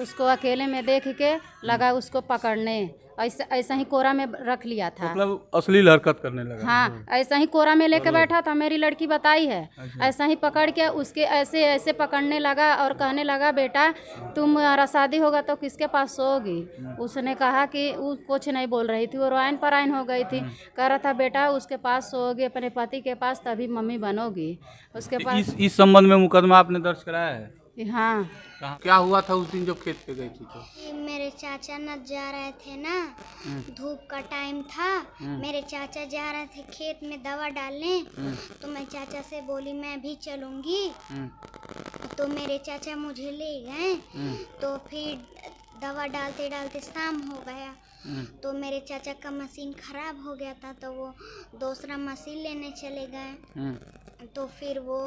उसको अकेले में देख के लगा उसको पकड़ने, ऐसा ही कोरा में रख लिया था। मतलब अश्लील हरकत करने लगा। हाँ, ऐसा ही कोरा में लेके बैठा था, मेरी लड़की बताई है। ऐसा ही पकड़ के उसके ऐसे ऐसे पकड़ने लगा और कहने लगा बेटा तुम्हारा शादी होगा तो किसके पास सोओगी। उसने कहा कि वो कुछ नहीं बोल रही थी, वो रोआइन पराइन हो गई थी। कह रहा था बेटा उसके पास सोओगी, अपने पति के पास, तभी मम्मी बनोगी। उसके पास इस संबंध में मुकदमा आपने दर्ज कराया है? हाँ। क्या हुआ था उस दिन जब खेत पे गई थी तो? मेरे चाचा न जा रहे थे ना, धूप का टाइम था, मेरे चाचा जा रहे थे खेत में दवा डालने, तो मैं चाचा से बोली मैं भी चलूंगी, तो मेरे चाचा मुझे ले गए। तो फिर दवा डालते डालते शाम हो गया, तो मेरे चाचा का मशीन खराब हो गया था, तो वो दूसरा मशीन लेने चले गए। तो फिर वो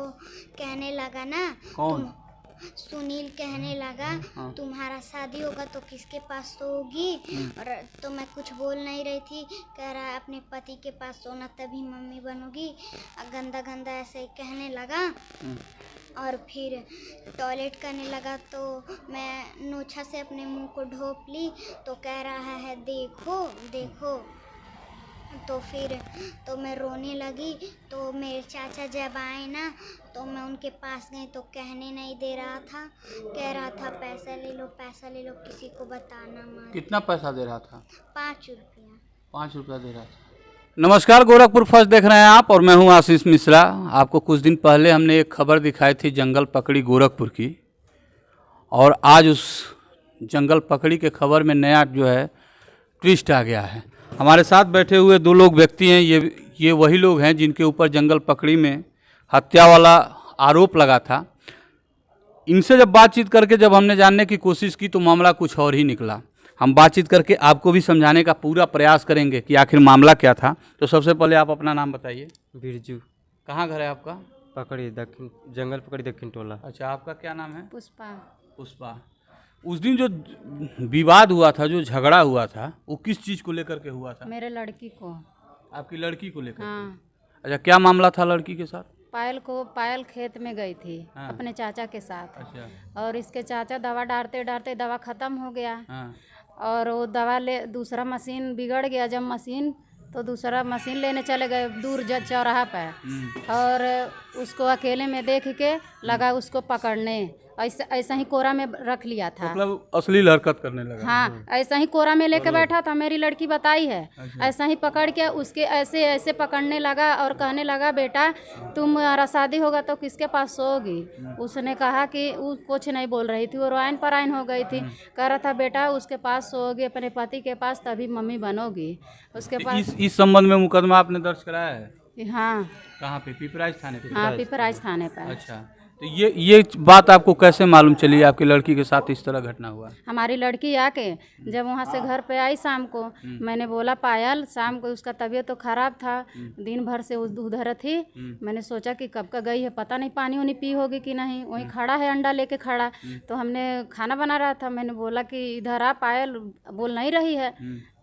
कहने लगा ना, कौन? सुनील कहने लगा तुम्हारा शादी होगा तो किसके पास सोओगी। और तो मैं कुछ बोल नहीं रही थी, कह रहा है अपने पति के पास सोना तभी मम्मी बनोगी। गंदा गंदा ऐसे ही कहने लगा। और फिर टॉयलेट करने लगा, तो मैं नोछा से अपने मुंह को ढोप ली, तो कह रहा है देखो देखो। तो फिर तो मैं रोने लगी। तो मेरे चाचा जब आए ना, तो मैं उनके पास गई, तो कहने नहीं दे रहा था, कह रहा था पैसा ले लो पैसा ले लो, किसी को बताना मत। कितना पैसा दे रहा था? 5 रुपया। 5 रुपया दे रहा था। नमस्कार, गोरखपुर फर्स्ट देख रहे हैं आप और मैं हूं आशीष मिश्रा। आपको कुछ दिन पहले हमने एक खबर दिखाई थी जंगल पकड़ी गोरखपुर की, और आज उस जंगल पकड़ी के खबर में नया जो है ट्विस्ट आ गया है। हमारे साथ बैठे हुए 2 लोग व्यक्ति हैं, ये वही लोग हैं जिनके ऊपर जंगल पकड़ी में हत्या वाला आरोप लगा था। इनसे जब बातचीत करके जब हमने जानने की कोशिश की तो मामला कुछ और ही निकला। हम बातचीत करके आपको भी समझाने का पूरा प्रयास करेंगे कि आखिर मामला क्या था। तो सबसे पहले आप अपना नाम बताइए। बिरजू। कहाँ घर है आपका? पकड़ी दक्षिण, जंगल पकड़ी दक्षिण टोला। अच्छा, आपका क्या नाम है? पुष्पा। पुष्पा। उस दिन जो विवाद हुआ था, जो झगड़ा हुआ था, वो किस चीज़ को लेकर के हुआ था? मेरे लड़की को। आपकी लड़की को लेकर? हाँ। अच्छा, क्या मामला था लड़की के साथ? पायल खेत में गई थी। हाँ। अपने चाचा के साथ। अच्छा। और इसके चाचा दवा डालते डालते दवा ख़त्म हो गया। हाँ। और वो दवा ले दूसरा मशीन बिगड़ गया, जब मशीन तो दूसरा मशीन लेने चले गए दूर चौराहा पर, और उसको अकेले में देख के लगा उसको पकड़ने, ऐसा ही कोरा में रख लिया था। मतलब अश्लील हरकत करने लगा। हाँ, ऐसा ही कोरा में लेके बैठा था, मेरी लड़की बताई है। ऐसा ही पकड़ के उसके ऐसे ऐसे पकड़ने लगा और कहने लगा बेटा तुम्हारा शादी होगा तो किसके पास सोओगी। उसने कहा कि वो कुछ नहीं बोल रही थी, वो रोआइन पराइन हो गई थी। कह रहा था बेटा उसके पास सोओगी, अपने पति के पास, तभी मम्मी बनोगी। उसके पास इस संबंध में मुकदमा आपने दर्ज कराया है? हाँ। कहाँ पे? पिपराइच थाने पे? हाँ, पिपराइच थाने पर। अच्छा, तो ये बात आपको कैसे मालूम चली आपकी लड़की के साथ इस तरह घटना हुआ? हमारी लड़की आके जब वहाँ से घर पे आई शाम को, मैंने बोला पायल, शाम को उसका तबीयत तो ख़राब था, दिन भर से उधर थी। मैंने सोचा कि कब का गई है, पता नहीं पानी वानी पी होगी कि नहीं। वहीं खड़ा है, अंडा लेके खड़ा। तो हमने खाना बना रहा था, मैंने बोला कि इधर आ पायल, बोल नहीं रही है।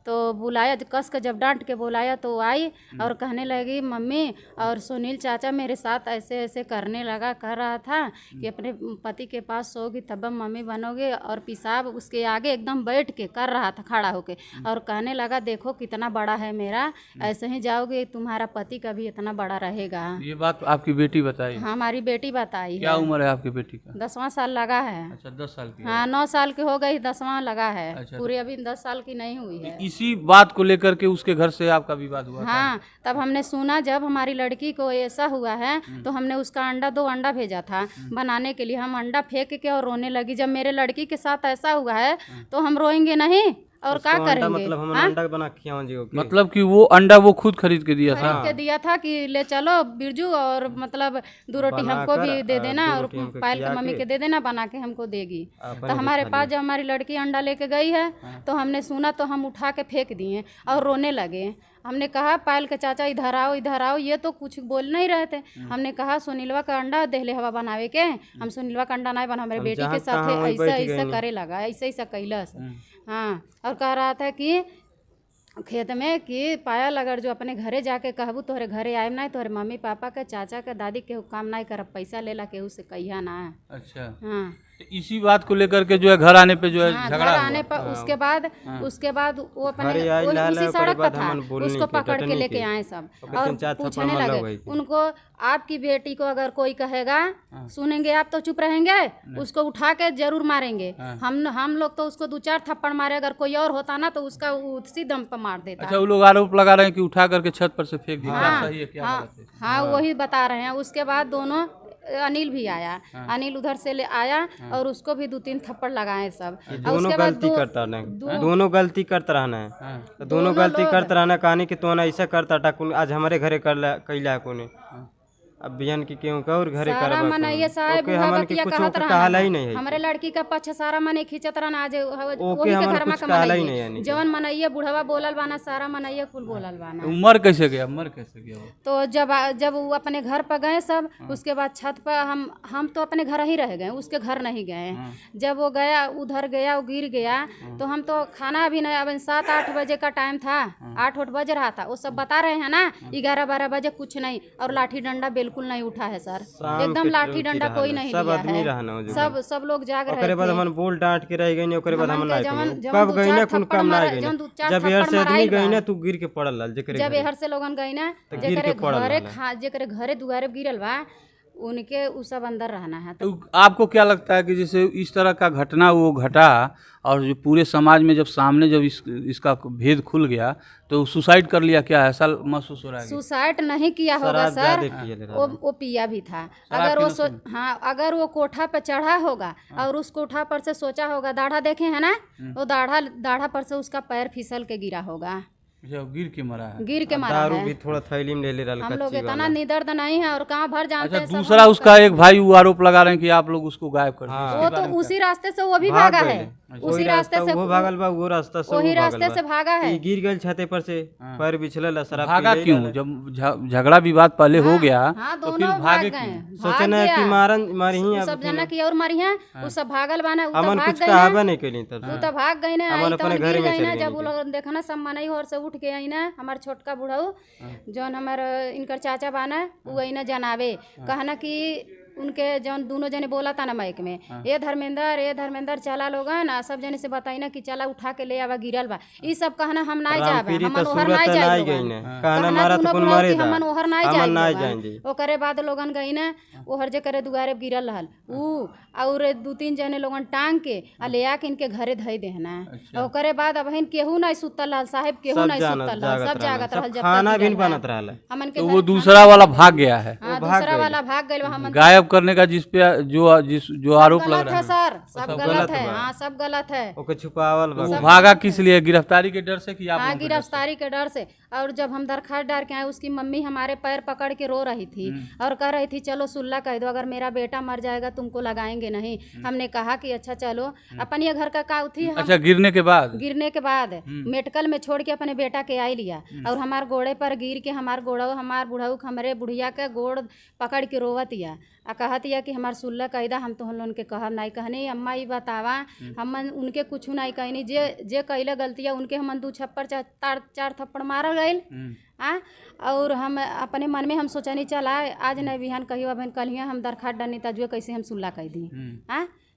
तो बुलाया, कस के जब डांट के बुलाया तो आई और कहने लगी मम्मी और सुनील चाचा मेरे साथ ऐसे ऐसे करने लगा, कह रहा था कि अपने पति के पास सोगी तब मम्मी बनोगे। और पेशाब उसके आगे एकदम बैठ के कर रहा था खड़ा होके, और कहने लगा देखो कितना बड़ा है मेरा, ऐसे ही जाओगे तुम्हारा पति का भी इतना बड़ा रहेगा। ये बात आपकी बेटी बताई? हाँ, हमारी बेटी बताई। क्या उम्र है आपकी बेटी का? 10वां साल लगा है। अच्छा, 10 साल की? हाँ, 9 साल की हो गई, 10वां लगा है। अच्छा, पूरी अभी 10 साल की नहीं हुई है। इसी बात को लेकर के उसके घर से आपका विवाद हुआ? हाँ, तब हमने सुना जब हमारी लड़की को ऐसा हुआ है तो हमने उसका 2 अंडा भेजा था बनाने के लिए। हम अंडा फेंक के और रोने लगी। जब मेरे लड़की के साथ ऐसा हुआ है तो हम रोएंगे नहीं और क्या करेंगे? मतलब हम अंडा बना खियाओ जी। मतलब कि वो अंडा वो खुद खरीद के दिया था? खरीद के दिया था कि ले चलो बिरजू, और मतलब 2 रोटी हमको भी दे देना और पायल के मम्मी के दे देना, बना के हमको देगी। तो हमारे पास जब हमारी लड़की अंडा लेके गई है तो हमने सुना तो हम उठा के फेंक दिए और रोने लगे। हमने कहा पायल के चाचा इधर आओ इधर आओ, ये तो कुछ बोल नहीं रहे थे। हमने कहा सुनीलवा का अंडा देहले हवा बनावे के, हम सुनीलवा का अंडा नहीं बना, हमारे बेटी के साथ ऐसा ऐसा करे लगा, ऐसा ऐसा कैलस। हाँ, और कह रहा था कि खेत में कि पायल अगर जो अपने घरे जाके कहबू तोहरे घरे आए ना, तोहरे मम्मी पापा के चाचा के दादी के काम नहीं करब, पैसा लेला केहू से कहिया ना। अच्छा। हाँ, इसी बात को लेकर के जो है घर आने पे जो है हाँ, घर झगड़ा आने हुआ। पर उसके बाद वो अपने घरे आई वो लाला, उसी ओकरे सड़क पर बाद था, हमन बोलनी उसको के, पकड़ के डटनी लेके के। आए सब ओके और 3-4 थप्पड़ पूछने मारला लगे वही के। उनको, आपकी बेटी को अगर कोई कहेगा सुनेंगे आप तो चुप रहेंगे, उसको उठा के जरूर मारेंगे। हम लोग तो उसको 2-4 थप्पड़ मारे, अगर कोई और होता ना तो उसका उसी दम पर मार देता। अच्छा, वो लोग आरोप लगा रहे हैं कि उठा करके छत पर से फेंक दिया, क्या हाँ सही है क्या हाँ गलत है? हाँ, वही बता रहे हैं। उसके बाद दोनों अनिल भी आया, अनिल उधर से ले आया और उसको भी 2-3 थप्पड़ लगाए सब। और दोनों उसके बाद गलती करता ना, दोनों गलती करता रहना है, तो दोनों गलती करता रहना। कहानी कि तो ना ऐसा करता था कुन, आज हमारे घरे कैला कोने, अब बियन की क्यों का और घरे सारा करबा मन ये साहब ओके हमन के बतिया कुछ कहत कहला ही नहीं रहना, है। हमरे लड़की का पक्ष सारा मन खींचत रहना। आज ओके वही के हमन घर में कुछ कहला ही नहीं मनइए यानी जवन मनइए बुढ़वा बोलल बाना, सारा मनइए कुल बोलल बाना। मर कैसे गया, मर कैसे गया वो? तो जब वो अपने घर पर गए सब, उसके बाद छत पर हम तो अपने घर ही रह गए, उसके घर नहीं गए। जब वो गया उधर गया, वो गिर गया, तो हम तो खाना भी नहीं, अब 7-8 बजे का टाइम था, 8 बज रहा था। वो सब बता रहे हैं ना 11-12 बजे कुछ नहीं, और लाठी डंडा बिल्कुल नहीं उठा है सर, एकदम लाठी डंडा कोई नहीं सब लिया आदमी है। रहना हो सब लोग जाग रहे ओकरे बाद थे। हमन बोल डांट के रह गई नहीं, ओकरे बाद हमन हमन के ना जवन- कहीं। जवन कब 2-4 गई ना कुल थप्पड़ काम ना मारा- गई जवन ना। 2-4 जब एहर से थप्पड़ आदमी मराइल गई बा। ना तू गिर के पड़ल लाल जेकरे जब घरे। एहर से लोगन गई ना, तो गिर के पड़ल रहला। जेकरे घरे दुआरे गिरल बा, उनके उ सब अंदर रहना है। तो आपको क्या लगता है कि जैसे इस तरह का घटना वो घटा और जो पूरे समाज में जब सामने जब इसका भेद खुल गया तो सुसाइड कर लिया, क्या ऐसा महसूस हो रहा है? सुसाइड नहीं किया होगा शराब सर, ज्यादा पिए ले रहा वो पिया भी था। अगर वो हाँ, अगर वो कोठा पे चढ़ा होगा और उस कोठा पर से सोचा होगा, दाढ़ा देखे है ना, वो दाढ़ा पर से उसका पैर फिसल के गिरा होगा, अच्छा, गिर के मरा है। गिर के मारा दारू है। भी थोड़ा थैली में ले रहल हम लोग कच्ची इतना वाला। निदर्द नहीं है और कहाँ भर जानते अच्छा, हैं सब दूसरा उसका एक भाई वो आरोप लगा रहे हैं कि आप लोग उसको गायब कर दिए। वो तो उसी रास्ते से वो भी भाग भागा गए। है, उसी रास्ते से वो भागल बा, वो रास्ता से वही वो भागल रास्ते बा। से भागा है। ई गिर गई छते पर से, पैर बिछलल, शराब भागा पी ले क्यों? रहल। जब झगड़ा विवाद पहले हो गया हाँ, तो फिर दोनों भागे भाग क्यों? गए। सोचे ना कि मारन मारी ही सब जना की और मरी है, वो सब भागल बाना, वो तो हमन भाग कुछ गए कहाबा नहीं कैली तब वो तो भाग गई ना, हमन आई तो अपने घर गिर में गई चल ना। गई जब वो लोग देखा ना सब मनई और से उठ के आई ना, हमार छोटका बुढ़ऊ जौन हमार इनकर चाचा बाना, वो आई ना जनावे कहना कि उनके जौन दोनों जने बोला था ना माइक में, ए धर्मेंद्र चला लोगन, सब जने से बताई ना कि चला उठा के ले आवा, गिरल बा। ई सब कहना हम नहीं जाबे, हमन ओहर नहीं जाए लोगन, कहना मारा तो कौन मारे था, हमन ओहर नहीं हमन नहीं जाए जाएंगे। ओकरे बाद लोगन गई ना, ओहर जे करे दुआरे गिरल रहल ऊ, और 2-3 जने लोगन टांग के आ ले आके इनके घरे धई देहना। ओकरे बाद अब हिन केहू नहीं सुतल रहल, साहेब केहू नहीं सुतल रहल, सब जागत रहल, जब तक खाना भी गिरल बा। बनत रहल। हमन के तो वो दूसरा वाला भाग गया है, हाँ, दूसरा वाला भाग गइल बा। हमन गायब करने का जिस पे जो आरोप लग गलत रहा है है। सर, सब गलत है। हाँ, सब गलत है। ओके छुपावल बा। वो भागा किस लिए? गिरफ्तारी के डर से कि आप हाँ, लोगों के डर से? गिरफ्तारी के डर से। और जब हम दरखास्त डाल के आए, उसकी मम्मी हमारे पैर पकड़ के रो रही थी और कह रही थी चलो सुल्ला कह दो, अगर मेरा बेटा मर जाएगा तुमको लगाएंगे नहीं। हमने कहा कि अच्छा चलो, अपन ये घर का काऊ थी। हम अच्छा, गिरने के बाद गिरने के बाद मेडिकल में छोड़ के अपने बेटा के आई लिया, और हमार गोड़े पर गिर के हमार बुढ़ऊ हमरे बुढ़िया के गोड़ पकड़ के रोवतिया आ कहतिया कि हमार सुल्ला कैदा, हम तो लोन के कहब नहीं कहनी। अम्मा ई बतावा, हम उनके कुछ नहीं कहनी, जे कैले गलतिया उनके हमन 2-4 थप्पड़ मारल गइल। और हम अपने मन में हम सोचनी चला आज नहीं बिहान कहियो, अब कलिया हम दरखास्त डालनी तजुए कैसे हम सुल्ला कह दी।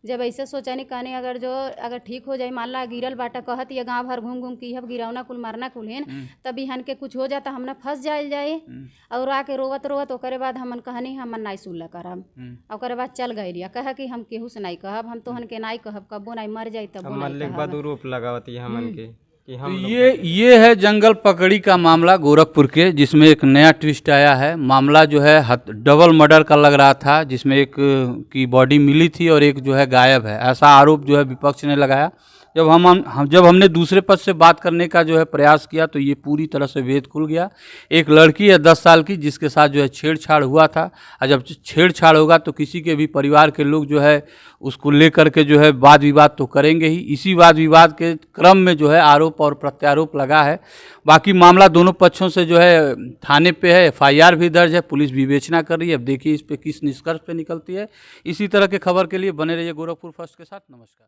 जब ऐसे सोचनी कहनी अगर ठीक हो जाए, मान ला गिरल बाटा कहत ये गाँव भर घूम घूम की हब गिरौना कुल मारना कुल हेन, तब बिहान के कुछ हो जाता हमने फंस जाए और आके रोवत ओकरे बाद हमन कहनी हमन नहीं सुल्ला करब। ओकरे बाद चल गई लिया, कह कि हम केहू से नहीं कहब, हम तोहन के नहीं कहब, कबो नहीं मर जाई तब मरले के बाद रूप लगावती हमन के कि हम तो ये है जंगल पकड़ी का मामला गोरखपुर के, जिसमें एक नया ट्विस्ट आया है। मामला जो है डबल मर्डर का लग रहा था, जिसमें एक की बॉडी मिली थी और एक जो है गायब है, ऐसा आरोप जो है विपक्ष ने लगाया। जब हमने दूसरे पक्ष से बात करने का जो है प्रयास किया तो ये पूरी तरह से भेद खुल गया। एक लड़की है 10 साल की जिसके साथ जो है छेड़छाड़ हुआ था, और जब छेड़छाड़ होगा तो किसी के भी परिवार के लोग जो है उसको लेकर के जो है वाद विवाद तो करेंगे ही। इसी वाद विवाद के क्रम में जो है आरोप और प्रत्यारोप लगा है। बाकी मामला दोनों पक्षों से जो है थाने पे है, FIR भी दर्ज है, पुलिस विवेचना कर रही है। अब देखिए इस पे किस निष्कर्ष पे निकलती है। इसी तरह के खबर के लिए बने रहिए गोरखपुर फर्स्ट के साथ। नमस्कार।